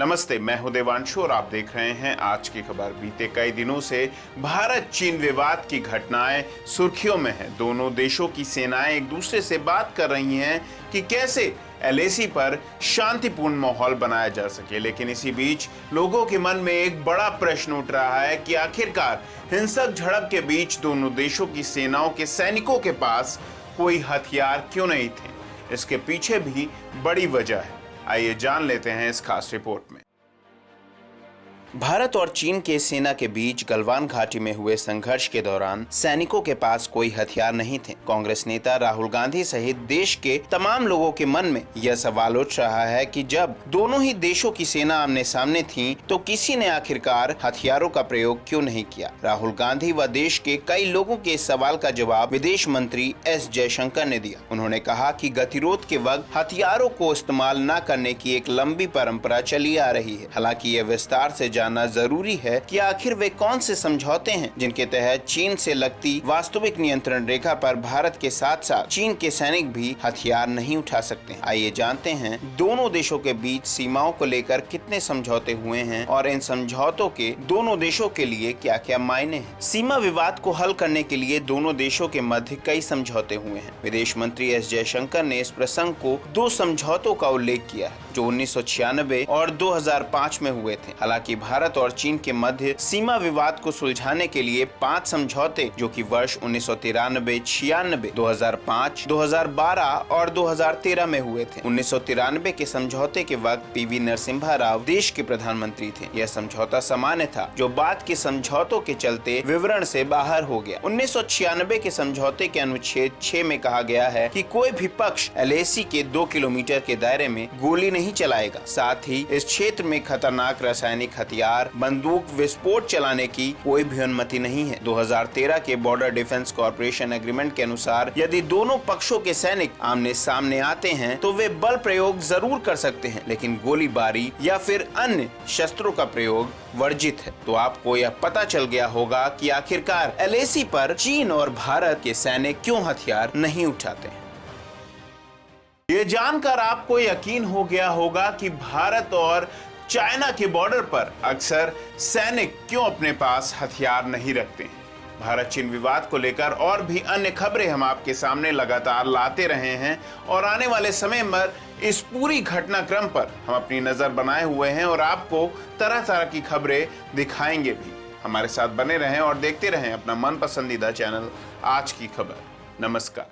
नमस्ते, मैं हूं देवांशु और आप देख रहे हैं आज की खबर। बीते कई दिनों से भारत चीन विवाद की घटनाएं सुर्खियों में हैं। दोनों देशों की सेनाएं एक दूसरे से बात कर रही हैं कि कैसे एलएसी पर शांतिपूर्ण माहौल बनाया जा सके। लेकिन इसी बीच लोगों के मन में एक बड़ा प्रश्न उठ रहा है कि आखिरकार हिंसक झड़प के बीच दोनों देशों की सेनाओं के सैनिकों के पास कोई हथियार क्यों नहीं थे। इसके पीछे भी बड़ी वजह है। आइए जान लेते हैं इस खास रिपोर्ट में। भारत और चीन के सेना के बीच गलवान घाटी में हुए संघर्ष के दौरान सैनिकों के पास कोई हथियार नहीं थे। कांग्रेस नेता राहुल गांधी सहित देश के तमाम लोगों के मन में यह सवाल उठ रहा है कि जब दोनों ही देशों की सेना आमने सामने थी तो किसी ने आखिरकार हथियारों का प्रयोग क्यों नहीं किया। राहुल गांधी व देश के कई लोगों के इस सवाल का जवाब विदेश मंत्री एस जयशंकर ने दिया। उन्होंने कहा कि गतिरोध के वक्त हथियारों को इस्तेमाल न करने की एक लंबी परंपरा चली आ रही है। हालांकि यह विस्तार से जानना जरूरी है कि आखिर वे कौन से समझौते हैं जिनके तहत चीन से लगती वास्तविक नियंत्रण रेखा पर भारत के साथ साथ चीन के सैनिक भी हथियार नहीं उठा सकते। आइए जानते हैं दोनों देशों के बीच सीमाओं को लेकर कितने समझौते हुए हैं और इन समझौतों के दोनों देशों के लिए क्या क्या मायने हैं। सीमा विवाद को हल करने के लिए दोनों देशों के मध्य कई समझौते हुए हैं। विदेश मंत्री एस जयशंकर ने इस प्रसंग को दो समझौतों का उल्लेख किया है जो 1996 और 2005 में हुए थे। हालांकि भारत और चीन के मध्य सीमा विवाद को सुलझाने के लिए 5 समझौते जो कि वर्ष 1993, 96, 2005, 2012 और 2013 में हुए थे। 1993 के समझौते के वक्त पीवी नरसिम्हा राव देश के प्रधानमंत्री थे। यह समझौता सामान्य था जो बाद के समझौतों के चलते विवरण से बाहर हो गया। 1996 के समझौते के अनुच्छेद 6 में कहा गया है कि कोई भी पक्ष एलएसी के 2 किलोमीटर के दायरे में गोली नहीं चलाएगा। साथ ही इस क्षेत्र में खतरनाक रासायनिक हथियार, बंदूक विस्फोट चलाने की कोई भी अनुमति नहीं है। 2013 के बॉर्डर डिफेंस कॉर्पोरेशन एग्रीमेंट के अनुसार यदि दोनों पक्षों के सैनिक आमने सामने आते हैं तो वे बल प्रयोग जरूर कर सकते हैं, लेकिन गोलीबारी या फिर अन्य शस्त्रों का प्रयोग वर्जित है। तो आपको यह पता चल गया होगा कि आखिरकार एलएसी पर चीन और भारत के सैनिक क्यों हथियार नहीं उठाते हैं। ये जानकर आपको यकीन हो गया होगा कि भारत और चाइना के बॉर्डर पर अक्सर सैनिक क्यों अपने पास हथियार नहीं रखते हैं। भारत चीन विवाद को लेकर और भी अन्य खबरें हम आपके सामने लगातार लाते रहे हैं और आने वाले समय में इस पूरी घटनाक्रम पर हम अपनी नजर बनाए हुए हैं और आपको तरह तरह की खबरें दिखाएंगे भी। हमारे साथ बने रहें और देखते रहें अपना मन पसंदीदा चैनल आज की खबर। नमस्कार।